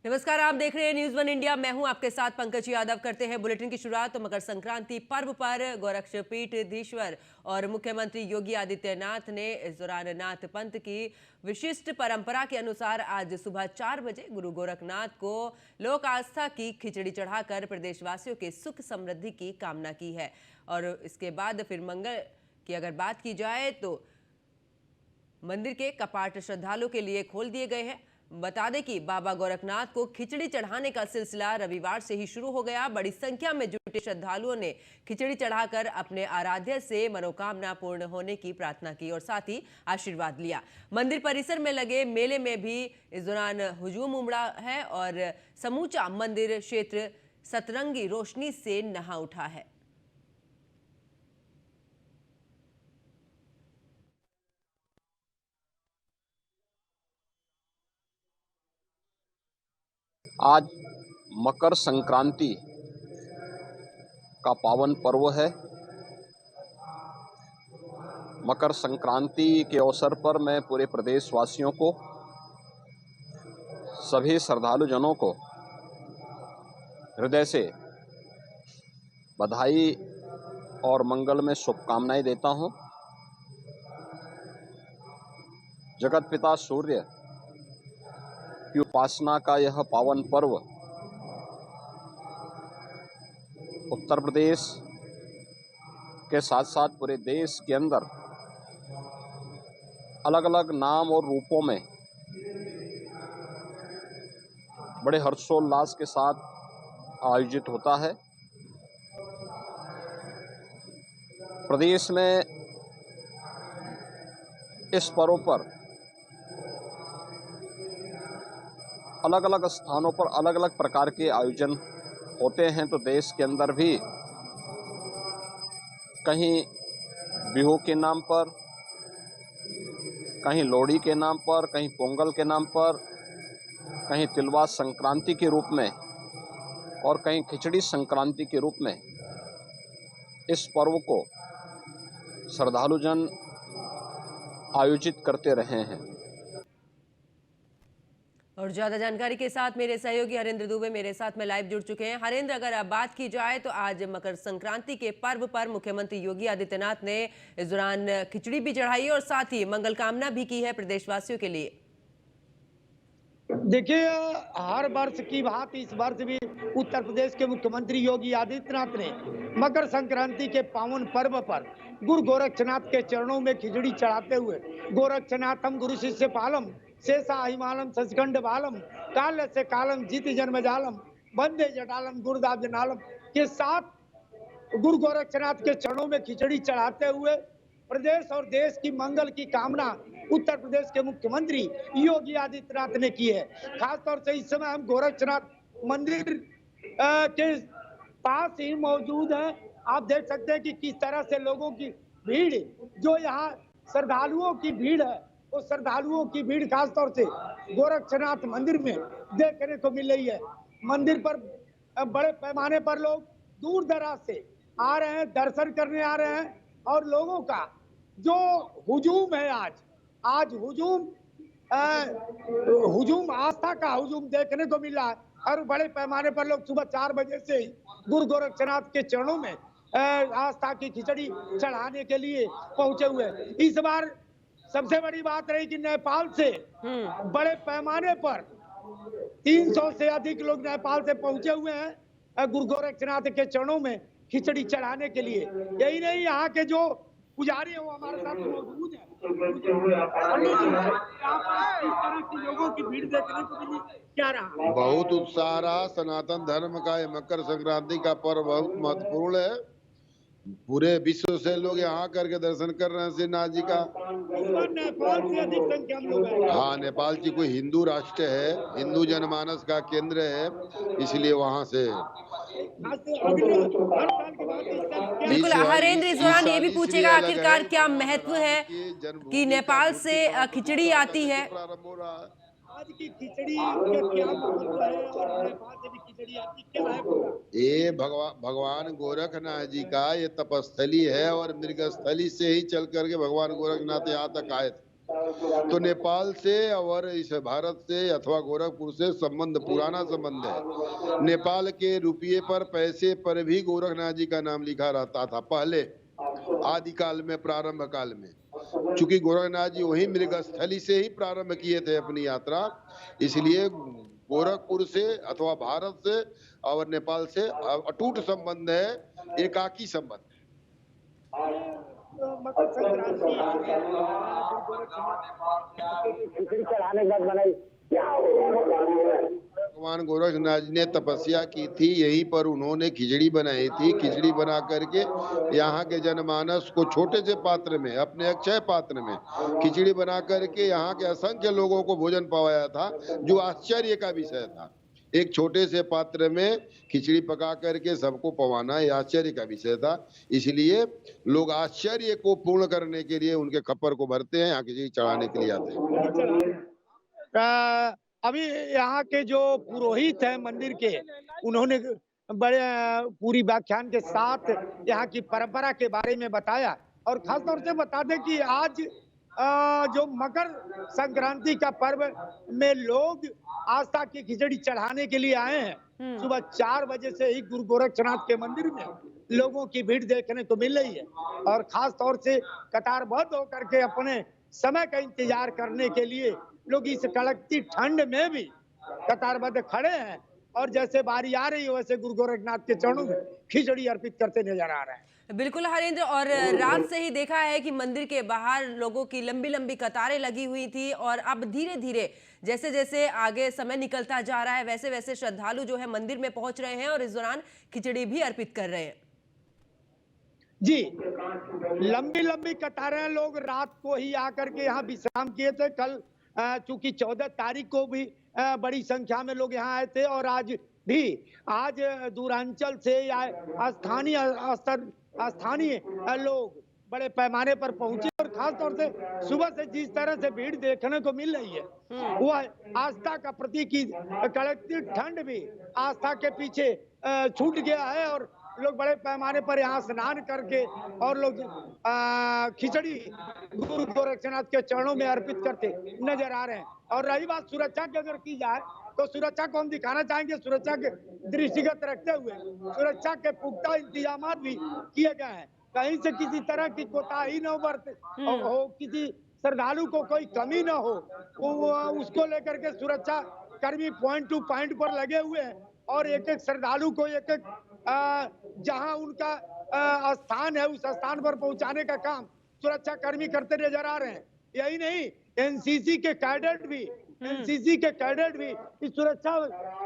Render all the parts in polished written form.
नमस्कार, आप देख रहे हैं न्यूज़ वन इंडिया। मैं हूं आपके साथ पंकज यादव। करते हैं बुलेटिन की शुरुआत। तो मकर संक्रांति पर्व पर गोरक्षपीठाधीश्वर और मुख्यमंत्री योगी आदित्यनाथ ने इस दौरान नाथ पंथ की विशिष्ट परंपरा के अनुसार आज सुबह 4 बजे गुरु गोरखनाथ को लोक आस्था की खिचड़ी चढ़ाकर प्रदेशवासियों के सुख समृद्धि की कामना की है। और इसके बाद फिर मंगल की अगर बात की जाए तो मंदिर के कपाट श्रद्धालुओं के लिए खोल दिए गए हैं। बता दें कि बाबा गोरखनाथ को खिचड़ी चढ़ाने का सिलसिला रविवार से ही शुरू हो गया। बड़ी संख्या में जुटे श्रद्धालुओं ने खिचड़ी चढ़ाकर अपने आराध्य से मनोकामना पूर्ण होने की प्रार्थना की और साथ ही आशीर्वाद लिया। मंदिर परिसर में लगे मेले में भी इस दौरान हुजूम उमड़ा है और समूचा मंदिर क्षेत्र सतरंगी रोशनी से नहा उठा है। आज मकर संक्रांति का पावन पर्व है। मकर संक्रांति के अवसर पर मैं पूरे प्रदेशवासियों को, सभी श्रद्धालु जनों को हृदय से बधाई और मंगल में शुभकामनाएं देता हूं। जगत पिता सूर्य की उपासना का यह पावन पर्व उत्तर प्रदेश के साथ साथ पूरे देश के अंदर अलग अलग नाम और रूपों में बड़े हर्षोल्लास के साथ आयोजित होता है। प्रदेश में इस पर्व पर अलग अलग स्थानों पर अलग अलग प्रकार के आयोजन होते हैं। तो देश के अंदर भी कहीं बिहू के नाम पर, कहीं लोहड़ी के नाम पर, कहीं पोंगल के नाम पर, कहीं तिलवा संक्रांति के रूप में और कहीं खिचड़ी संक्रांति के रूप में इस पर्व को श्रद्धालुजन आयोजित करते रहे हैं। और ज्यादा जानकारी के साथ मेरे सहयोगी हरेंद्र दुबे मेरे साथ में लाइव जुड़ चुके हैं। हरेंद्र, अगर अब बात की जाए तो आज मकर संक्रांति के पर्व पर मुख्यमंत्री योगी आदित्यनाथ ने इस दौरान खिचड़ी भी चढ़ाई और साथ ही मंगल कामना भी की है प्रदेशवासियों के लिए। देखिए, हर वर्ष की भांति इस वर्ष भी उत्तर प्रदेश के मुख्यमंत्री योगी आदित्यनाथ ने मकर संक्रांति के पावन पर्व पर गुरु गोरक्षनाथ के चरणों में खिचड़ी चढ़ाते हुए गोरक्षनाथम गुरु शिष्य पालम शेषा हिमालम सचखंड बालम काल से कालम जीत जन्म जालम बंदे जटालम गुरुदास जनालम के साथ गुरु गोरक्षनाथ के चरणों में खिचड़ी चढ़ाते हुए प्रदेश और देश की मंगल की कामना उत्तर प्रदेश के मुख्यमंत्री योगी आदित्यनाथ ने की है। खासतौर से इस समय हम गोरक्षनाथ मंदिर के पास ही मौजूद हैं। आप देख सकते हैं कि किस तरह से लोगों की भीड़, जो यहाँ श्रद्धालुओं की भीड़ है, वो श्रद्धालुओं की भीड़ खासतौर से गोरक्षनाथ मंदिर में देखने को मिल रही है। मंदिर पर बड़े पैमाने पर लोग दूर दराज से आ रहे हैं, दर्शन करने आ रहे हैं और लोगों का जो हुजूम है आज हुजूम आस्था का हुजूम देखने को मिला है। और बड़े पैमाने पर लोग सुबह 4 बजे से ही गुरु गोरक्षनाथ के चरणों में आस्था की खिचड़ी चढ़ाने के लिए पहुंचे हुए। इस बार सबसे बड़ी बात रही कि नेपाल से बड़े पैमाने पर 300 से अधिक लोग नेपाल से पहुंचे हुए हैं गुरु गोरक्षनाथ के चरणों में खिचड़ी चढ़ाने के लिए। यही नहीं, यहाँ के जो पुजारी है वो हमारे साथ मौजूद है। इस तरह की लोगों की भीड़ देखने को मिली, क्या रहा? बहुत उत्साह रहा। सनातन धर्म का ये मकर संक्रांति का पर्व बहुत महत्वपूर्ण है। पूरे विश्व से लोग यहाँ करके दर्शन कर रहे हैं श्रीनाथ जी का। नेपाल से अधिक संख्या में लोग आए। हाँ, नेपाल की कोई हिंदू राष्ट्र है, हिंदू जनमानस का केंद्र है, इसलिए वहाँ से बिल्कुल। हरेंद्र, इस दौरान ये भी पूछेगा आखिरकार क्या महत्व है कि नेपाल से खिचड़ी आती है। आज की खिचड़ी का क्या महत्व है और नेपाल से भी खिचड़ी आती क्या है? ये भगवान गोरखनाथ जी का ये तपस्थली है और मृगस्थली से ही चल करके भगवान गोरखनाथ यहाँ तक आए थे। तो नेपाल से और इस भारत से अथवा गोरखपुर से संबंध पुराना संबंध है। नेपाल के रुपये पर पैसे पर भी गोरखनाथ जी का नाम लिखा रहता था पहले, आदिकाल में, प्रारंभ काल में। चूंकि गोरखनाथ जी वही मृगस्थली से ही प्रारंभ किए थे अपनी यात्रा, इसलिए गोरखपुर से अथवा भारत से और नेपाल से अटूट संबंध है, एकाकी संबंध। मकर संक्रांति आ गई, गुरु गोरक्षनाथ खिचड़ी चढ़ाने के बाद बनाई क्या भगवान गोरखनाथ जी ने तपस्या की थी, यहीं पर उन्होंने खिचड़ी बनाई थी। खिचड़ी बना करके यहाँ के जनमानस को छोटे से पात्र में, अपने अक्षय पात्र में खिचड़ी बना करके यहाँ के असंख्य लोगों को भोजन पवाया था, जो आश्चर्य का विषय था। एक छोटे से पात्र में खिचड़ी पका करके सबको पवाना ये आश्चर्य का विषय था। इसलिए लोग आश्चर्य को पूर्ण करने के लिए उनके खप्पर को भरते हैं, यहाँ खिचड़ी चढ़ाने के लिए आते हैं। अभी यहाँ के जो पुरोहित हैं मंदिर के, उन्होंने बड़े पूरी व्याख्यान के साथ यहाँ की परंपरा के बारे में बताया, और खास तौर से बता दें कि आज जो मकर संक्रांति का पर्व में लोग आस्था की खिचड़ी चढ़ाने के लिए आए हैं। सुबह 4 बजे से ही गुरु गोरक्षनाथ के मंदिर में लोगों की भीड़ देखने को मिल रही है, और खास तौर से कतारबद्ध होकर के अपने समय का इंतजार करने के लिए लोग इस कड़कती ठंड में भी कतारबद्ध खड़े हैं, और जैसे बारी आ रही है वैसे गुरु गोरखनाथ के चरणों में खिचड़ी अर्पित करते नजर आ रहे हैं। बिल्कुल हरेंद्र, और रात से ही देखा है कि मंदिर के बाहर लोगों की लंबी लंबी कतारें लगी हुई थी, और अब धीरे धीरे जैसे जैसे आगे समय निकलता जा रहा है वैसे वैसे श्रद्धालु जो है मंदिर में पहुंच रहे हैं और इस दौरान खिचड़ी भी अर्पित कर रहे हैं। जी, लंबी लंबी कतारें, लोग रात को ही आकर के यहाँ विश्राम किए थे। कल चूंकि 14 तारीख को भी बड़ी संख्या में लोग यहाँ आए थे, और आज दूरांचल से या स्थानीय लोग बड़े पैमाने पर पहुंचे, और खास तौर से सुबह से जिस तरह से भीड़ देखने को मिल रही है वह आस्था का प्रतीक। कड़कती ठंड भी आस्था के पीछे छूट गया है, और लोग बड़े पैमाने पर यहाँ स्नान करके और लोग खिचड़ी गुरु गोरक्षनाथ के चरणों में अर्पित करते नजर आ रहे हैं। और रही बात सुरक्षा की अगर की जाए तो सुरक्षा को हम दिखाना चाहेंगे। सुरक्षा के दृष्टिगत रखते हुए सुरक्षा के पुख्ता इंतजाम भी किए गए हैं, कहीं से किसी तरह की कोताही न बरते हो, किसी श्रद्धालु को कोई कमी न हो, उसको लेकर के सुरक्षा कर्मी पॉइंट टू पॉइंट पर लगे हुए हैं, और एक एक श्रद्धालु को एक एक जहां उनका स्थान है उस स्थान पर पहुंचाने का काम सुरक्षा कर्मी करते नजर आ रहे हैं। यही नहीं, एनसीसी के कैडेट भी इस सुरक्षा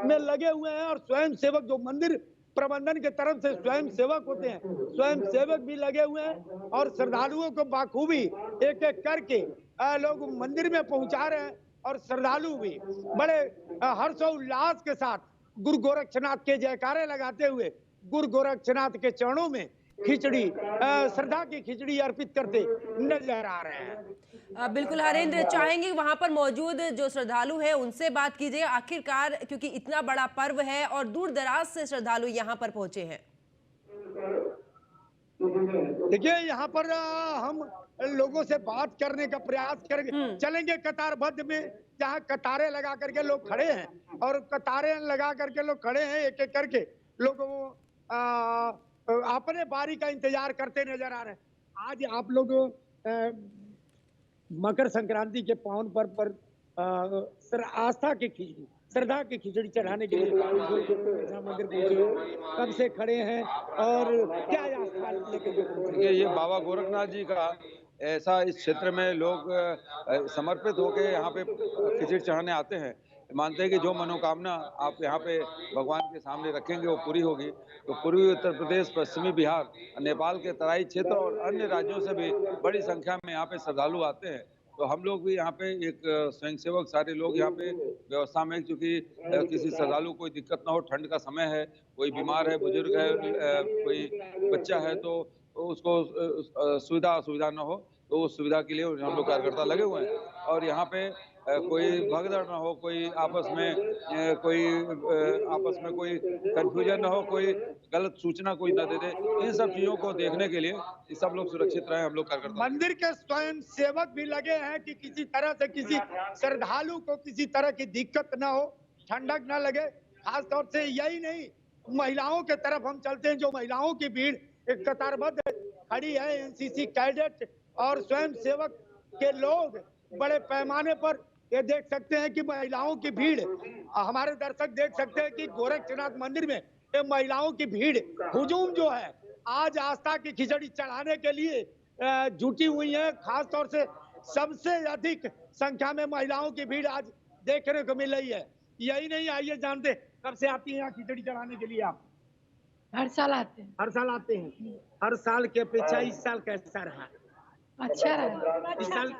में लगे हुए हैं, और स्वयं सेवक जो मंदिर प्रबंधन के तरफ से स्वयं सेवक होते हैं, स्वयं सेवक भी लगे हुए हैं, और श्रद्धालुओं को बाखूबी एक एक करके लोग मंदिर में पहुंचा रहे हैं, और श्रद्धालु भी बड़े हर्षोल्लास के साथ गुरु गोरक्षनाथ के जयकारे लगाते हुए गुरु गोरक्षनाथ के चरणों में खिचड़ी, श्रद्धा की खिचड़ी अर्पित करते नजर आ रहे हैं। बिल्कुल हरेंद्र, चाहेंगे वहां पर मौजूद जो श्रद्धालु है उनसे बात कीजिए, आखिरकार क्योंकि इतना बड़ा पर्व है और दूर दराज से श्रद्धालु यहाँ पर पहुंचे हैं। देखिए, यहाँ पर हम लोगों से बात करने का प्रयास करेंगे, चलेंगे कतारबद्ध में, जहाँ कतारें लगा करके लोग खड़े हैं, और कतारें लगा करके लोग खड़े हैं, एक एक करके लोग अपने बारी का इंतजार करते नजर आ रहे हैं। आज आप लोग मकर संक्रांति के पावन पर्व पर आस्था की खिचड़ी, श्रद्धा की खिचड़ी चढ़ाने के लिए मंदिर पहुंचे, कब से खड़े हैं और क्या आस्था लेकर? ये बाबा गोरखनाथ जी का ऐसा इस क्षेत्र में लोग समर्पित होकर यहाँ पे खिचड़ी चढ़ाने आते हैं। मानते हैं कि जो मनोकामना आप यहाँ पे भगवान के सामने रखेंगे वो पूरी होगी। तो पूर्वी उत्तर प्रदेश, पश्चिमी बिहार, नेपाल के तराई क्षेत्र और अन्य राज्यों से भी बड़ी संख्या में यहाँ पे श्रद्धालु आते हैं। तो हम लोग भी यहाँ पे एक स्वयंसेवक सारे लोग यहाँ पे व्यवस्था में, क्योंकि किसी श्रद्धालु को कोई दिक्कत ना हो, ठंड का समय है, कोई बीमार है, बुजुर्ग है, कोई बच्चा है, तो उसको सुविधा असुविधा ना हो, तो उस सुविधा के लिए हम लोग कार्यकर्ता लगे हुए हैं। और यहाँ पे कोई भगदड़ ना हो, कोई आपस में कोई कंफ्यूजन ना हो, कोई गलत सूचना कोई ना दे दे। इन सब चीजों को देखने के लिए कि सब लोग सुरक्षित रहें, हम लोग कार्यकर्ता। मंदिर के स्वयं सेवक भी लगे हैं कि किसी तरह से किसी श्रद्धालु को किसी तरह की दिक्कत ना हो, ठंडक ना लगे। खास तौर से यही नहीं, महिलाओं के तरफ हम चलते हैं, जो महिलाओं की भीड़ एक कतारबद्ध खड़ी है। एनसीसी कैडेट और स्वयं सेवक के लोग बड़े पैमाने पर ये देख सकते हैं कि महिलाओं की भीड़, हमारे दर्शक देख सकते हैं कि गोरक्षनाथ मंदिर में ये महिलाओं की भीड़ हुजूम जो है आज आस्था की खिचड़ी चढ़ाने के लिए जुटी हुई है। खास तौर से सबसे अधिक संख्या में महिलाओं की भीड़ आज देखने को मिल रही है। यही नहीं, आइए जानते कब से आती हैं यहाँ खिचड़ी चढ़ाने के लिए आप? हर साल आते हैं। हर साल आते हैं। हर साल की अपेक्षा इस साल कैसा रहा? अच्छा रहा। इस साल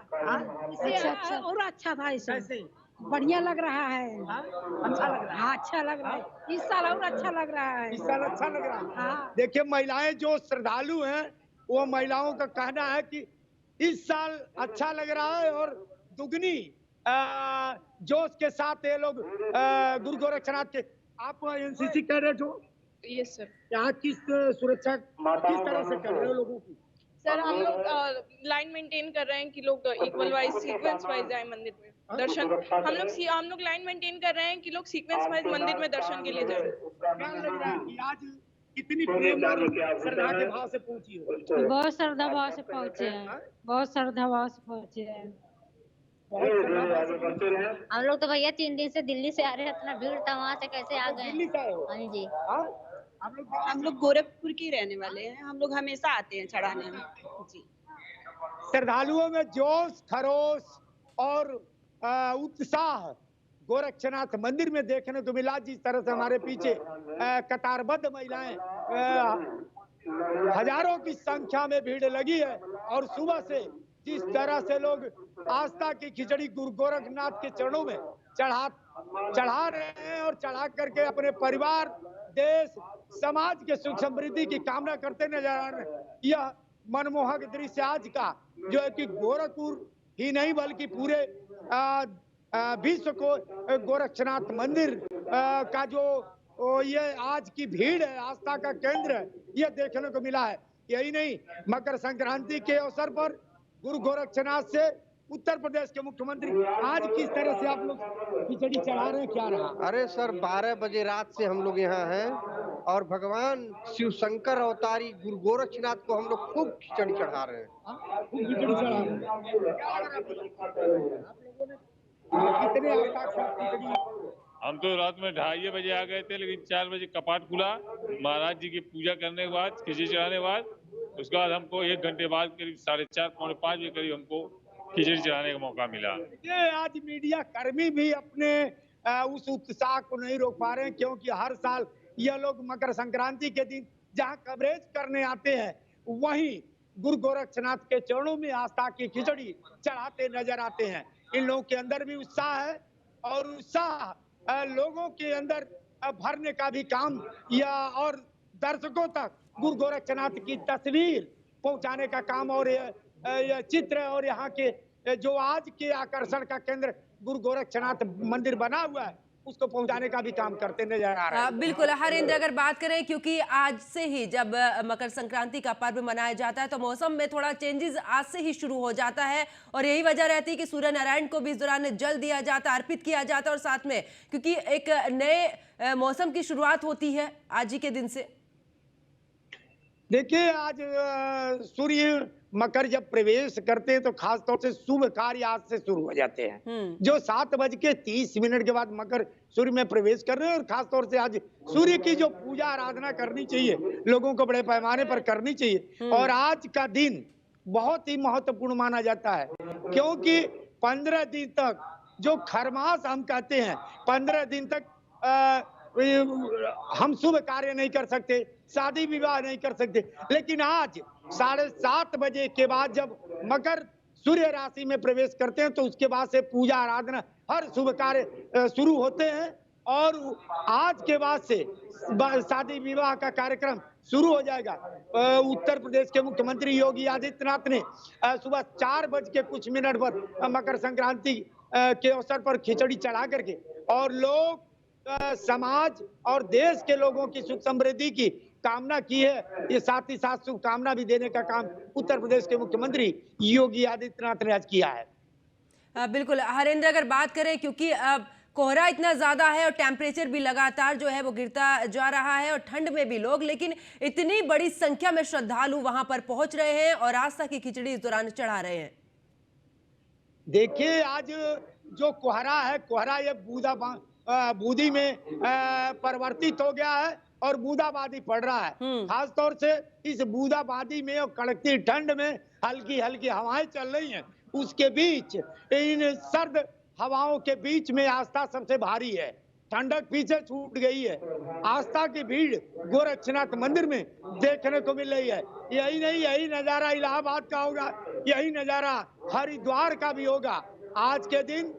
अच्छा और अच्छा था। इस कैसे? बढ़िया लग रहा है। हाँ? अच्छा लग रहा है। हाँ, अच्छा लग रहा है। इस साल और अच्छा लग रहा है। इस साल अच्छा लग रहा है। हाँ। देखिए, महिलाएं जो श्रद्धालु हैं, वो महिलाओं का कहना है कि इस साल अच्छा लग रहा है और दुगनी जोश के साथ ये लोग गुरु गोरक्षनाथ के। आप एनसीसी कैडेट हो? Yes sir. यहाँ किस सुरक्षा किस तरह से कर रहे हो लोगों की? सर हम लोग लाइन मेंटेन कर रहे हैं कि लोग इक्वल वाइज सीक्वेंस वाइज जाए मंदिर में दर्शन। हम लोग लाइन मेंटेन कर रहे हैं कि लोग सीक्वेंस वाइज मंदिर में दर्शन के लिए जाएं। क्या लग रहा है कि आज कितनी प्रेम और श्रद्धा के भाव से पहुंची हो? बहुत श्रद्धा भाव से पहुँचे हैं। बहुत श्रद्धा भाव से पहुँचे हैं। हम लोग तो भैया 3 दिन से दिल्ली से आ रहे हैं, इतना भीड़ था, वहाँ से कैसे आ गए? दिल्ली से आए हो? हाँ जी। हाँ? हम लोग गोरखपुर के रहने वाले हैं। हम लोग हमेशा आते हैं चढ़ाने में जी। श्रद्धालुओं में जोश खरोश और उत्साह गोरक्षनाथ मंदिर में देखने को मिला। जिस तरह से हमारे पीछे कतारबद्ध महिलाएं हजारों की संख्या में भीड़ लगी है और सुबह से जिस तरह से लोग आस्था की खिचड़ी गुरु गोरखनाथ के चरणों में चढ़ा रहे हैं और चढ़ा करके अपने परिवार, देश, समाज के सुख समृद्धि की कामना करते नजर आ रहे हैं। यह मनमोहक दृश्य आज का जो है कि गोरखपुर ही नहीं बल्कि पूरे विश्व को गोरक्षनाथ मंदिर का जो ये आज की भीड़ है, आस्था का केंद्र है, यह देखने को मिला है। यही नहीं, मकर संक्रांति के अवसर पर गुरु गोरक्षनाथ से उत्तर प्रदेश के मुख्यमंत्री आज किस तरह से आप लोग खिचड़ी चढ़ा रहे हैं, क्या रहा? अरे सर, 12 बजे रात से हम लोग यहाँ हैं और भगवान शिव शंकर अवतारी गुरु गोरक्षनाथ को हम लोग खूब खिचड़ी चढ़ा रहे हैं। खूब खिचड़ी चढ़ा रहे हैं। कितने आस्था के साथ खिचड़ी? हम तो रात में 2:30 बजे आ गए थे, लेकिन 4 बजे कपाट खुला। महाराज जी की पूजा करने के बाद, खिचड़ी चढ़ाने के बाद, उसके बाद हमको 1 घंटे बाद करीब 4:30 पौने 5 बजे करीब हमको खिचड़ी चढ़ाने का मौका मिला। ये आज मीडिया कर्मी भी अपने उस उत्साह को नहीं रोक पा रहे हैं, क्योंकि हर साल यह लोग मकर संक्रांति के दिन जहां कवरेज करने आते हैं, वहीं गुरु गोरक्षनाथ के चरणों में आस्था की खिचड़ी चढ़ाते नजर आते हैं। इन लोगों के अंदर भी उत्साह है और उत्साह लोगों के अंदर भरने का भी काम या और दर्शकों तक गुरु गोरक्षनाथ की तस्वीर पहुंचाने का काम और यह चित्र और यहाँ के जो आज के आकर्षण का केंद्र गुरु गोरक्षनाथ मंदिर बना हुआ है, उसको पहुंचाने का भी काम करते नजर आ रहे हैं। बिल्कुल हरेंद्र, अगर बात करें, क्योंकि आज से ही जब मकर संक्रांति का पर्व मनाया जाता है तो मौसम में थोड़ा चेंजेस आज से ही शुरू हो जाता है और यही वजह रहती है कि सूर्य नारायण को भी इस दौरान जल दिया जाता है, अर्पित किया जाता है और साथ में क्योंकि एक नए मौसम की शुरुआत होती है आज ही के दिन से। देखिए, आज सूर्य मकर जब प्रवेश करते हैं तो खास तौर से शुभ कार्य आज से शुरू हो जाते हैं। जो 7:30 के बाद मकर सूर्य में प्रवेश कर रहे हैं और खास तौर से आज सूर्य की जो पूजा आराधना करनी चाहिए, लोगों को बड़े पैमाने पर करनी चाहिए। और आज का दिन बहुत ही महत्वपूर्ण माना जाता है, क्योंकि 15 दिन तक जो खरमास हम कहते हैं, 15 दिन तक हम शुभ कार्य नहीं कर सकते, शादी विवाह नहीं कर सकते, लेकिन आज 7:30 बजे के बाद जब मकर सूर्य राशि में प्रवेश करते हैं तो उसके बाद से पूजा आराधना हर शुभ कार्य शुरू होते हैं। और आज के बाद से शादी विवाह का कार्यक्रम शुरू हो जाएगा। उत्तर प्रदेश के मुख्यमंत्री योगी आदित्यनाथ ने सुबह 4 बज के कुछ मिनट पर मकर संक्रांति के अवसर पर खिचड़ी चढ़ा करके और लोग समाज और देश के लोगों की सुख समृद्धि की कामना की है। ये साथ ही साथ शुभकामना भी देने का काम उत्तर प्रदेश के मुख्यमंत्री योगी आदित्यनाथ ने आज किया है। बिल्कुल हरेंद्र, अगर बात करें क्योंकि अब कोहरा इतना ज्यादा है और टेम्परेचर भी लगातार जो है वो गिरता जा रहा है और ठंड में भी लोग, लेकिन इतनी बड़ी संख्या में श्रद्धालु वहां पर पहुंच रहे हैं और आस्था की खिचड़ी इस दौरान चढ़ा रहे हैं। देखिए आज जो कोहरा है, कोहरा ये बूदी में परिवर्तित हो गया है और बूंदाबांदी पड़ रहा है। खास तौर से इस बूंदाबांदी में और कड़कती ठंड में हल्की हल्की हवाएं चल रही हैं, उसके बीच इन सर्द हवाओं के बीच में आस्था सबसे भारी है। ठंडक पीछे छूट गई है। आस्था की भीड़ गोरक्षनाथ मंदिर में देखने को मिल रही है। यही नहीं, यही नजारा इलाहाबाद का होगा, यही नजारा हरिद्वार का भी होगा। आज के दिन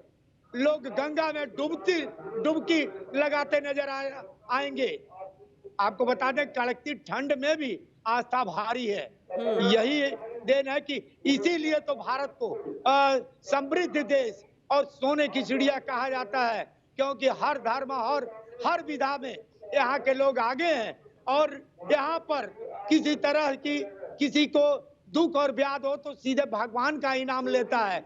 लोग गंगा में डुबकी लगाते नजर आएंगे। आपको बता दें कड़कती ठंड में भी आस्था भारी है। यही देन है कि इसीलिए तो भारत को समृद्ध देश और सोने की चिड़िया कहा जाता है, क्योंकि हर धर्म और हर विधा में यहाँ के लोग आगे हैं और यहाँ पर किसी तरह की किसी को दुख और व्याध हो तो सीधे भगवान का इनाम लेता है।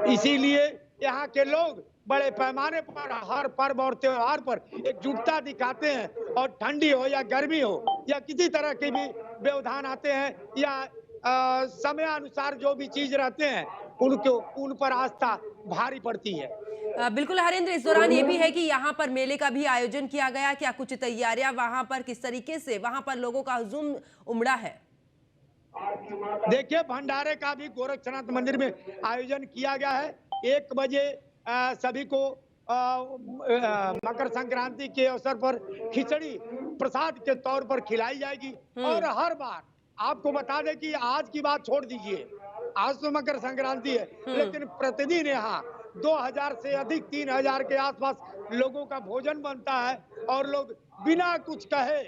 इसीलिए यहाँ के लोग बड़े पैमाने पर हर पर्व और त्योहार पर एकजुटता दिखाते हैं और ठंडी हो या गर्मी हो या किसी तरह के भी व्यवधान आते हैं या समय अनुसार जो भी चीज रहते हैं उन पर आस्था भारी पड़ती है। बिल्कुल हरेंद्र, इस दौरान ये भी है कि यहाँ पर मेले का भी आयोजन किया गया। क्या कुछ तैयारियां वहां पर किस तरीके से वहां पर लोगों का हुजूम उमड़ा है? देखिए भंडारे का भी गोरक्षनाथ मंदिर में आयोजन किया गया है। 1 बजे सभी को मकर संक्रांति के अवसर पर खिचड़ी प्रसाद के तौर पर खिलाई जाएगी। और हर बार आपको बता दें कि आज की बात छोड़ दीजिए, आज तो मकर संक्रांति है, लेकिन प्रतिदिन यहाँ 2000 से अधिक 3000 के आसपास लोगों का भोजन बनता है और लोग बिना कुछ कहे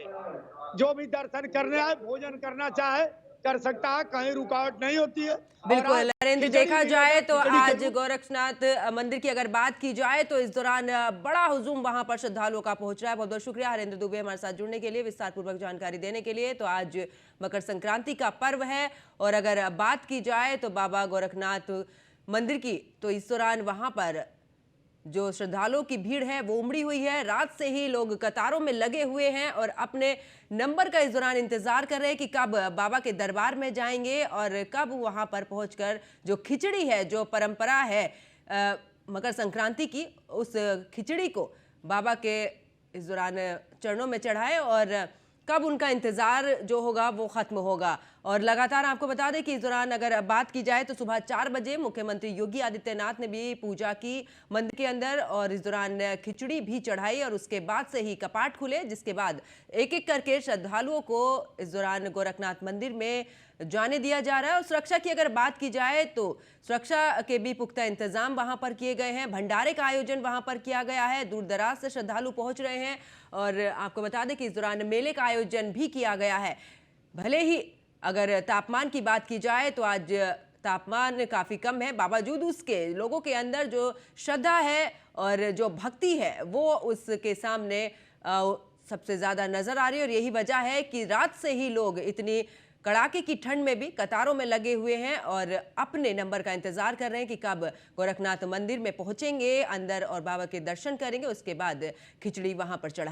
जो भी दर्शन करने आए, भोजन करना चाहे कर सकता है, कहीं रुकावट नहीं होती है। बिल्कुल नरेंद्र, देखा जाए तो आज गोरक्षनाथ मंदिर की अगर बात की जाए तो इस दौरान बड़ा हुजूम वहां पर श्रद्धालुओं का पहुंच रहा है। बहुत बहुत शुक्रिया हरेंद्र दुबे हमारे साथ जुड़ने के लिए, विस्तार पूर्वक जानकारी देने के लिए। तो आज मकर संक्रांति का पर्व है और अगर बात की जाए तो बाबा गोरखनाथ मंदिर की, तो इस दौरान वहां पर जो श्रद्धालुओं की भीड़ है वो उमड़ी हुई है। रात से ही लोग कतारों में लगे हुए हैं और अपने नंबर का इस दौरान इंतजार कर रहे हैं कि कब बाबा के दरबार में जाएंगे और कब वहां पर पहुंचकर जो खिचड़ी है, जो परंपरा है मकर संक्रांति की, उस खिचड़ी को बाबा के इस दौरान चरणों में चढ़ाए और कब उनका इंतजार जो होगा वो खत्म होगा। और लगातार आपको बता दें कि इस दौरान अगर बात की जाए तो सुबह 4 बजे मुख्यमंत्री योगी आदित्यनाथ ने भी पूजा की मंदिर के अंदर और इस दौरान खिचड़ी भी चढ़ाई और उसके बाद से ही कपाट खुले, जिसके बाद एक एक करके श्रद्धालुओं को इस दौरान गोरखनाथ मंदिर में जाने दिया जा रहा है। और सुरक्षा की अगर बात की जाए तो सुरक्षा के भी पुख्ता इंतजाम वहां पर किए गए हैं। भंडारे का आयोजन वहां पर किया गया है। दूर दराज से श्रद्धालु पहुंच रहे हैं और आपको बता दें कि इस दौरान मेले का आयोजन भी किया गया है। भले ही अगर तापमान की बात की जाए तो आज तापमान काफ़ी कम है, बावजूद उसके लोगों के अंदर जो श्रद्धा है और जो भक्ति है वो उसके सामने सबसे ज़्यादा नज़र आ रही है। और यही वजह है कि रात से ही लोग इतनी कड़ाके की ठंड में भी कतारों में लगे हुए हैं और अपने नंबर का इंतजार कर रहे हैं कि कब गोरखनाथ मंदिर में पहुंचेंगे अंदर और बाबा के दर्शन करेंगे, उसके बाद खिचड़ी वहां पर चढ़ाएंगे।